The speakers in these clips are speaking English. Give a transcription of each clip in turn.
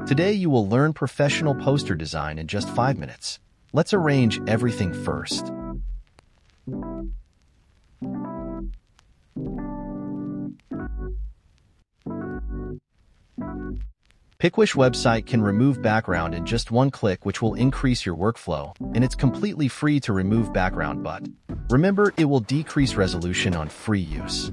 Today you will learn professional poster design in just 5 minutes. Let's arrange everything first. Pick which website can remove background in just one click, which will increase your workflow, and it's completely free to remove background, but remember, it will decrease resolution on free use.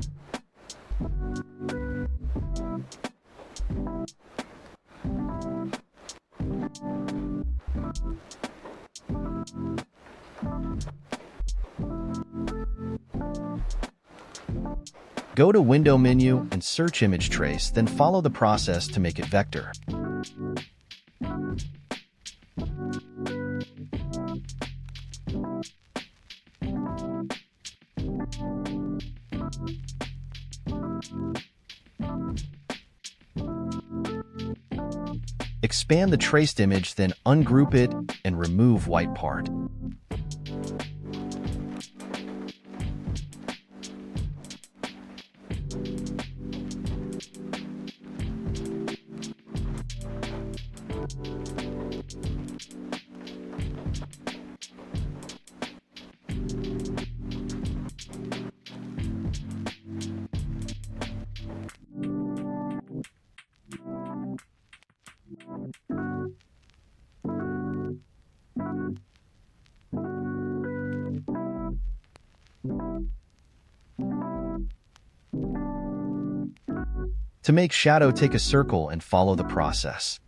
Go to Window menu and search Image Trace, then follow the process to make it vector. Expand the traced image, then ungroup it and remove white part. To make shadow, take a circle and follow the process.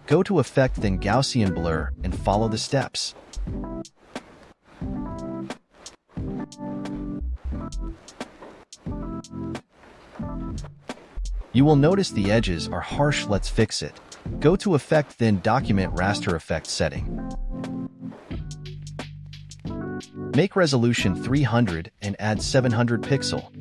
Go to Effect, then Gaussian Blur, and follow the steps. You will notice the edges are harsh. Let's fix it. Go to Effect, then Document Raster Effect Setting. Make resolution 300 and add 700 pixel.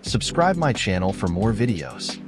Subscribe my channel for more videos.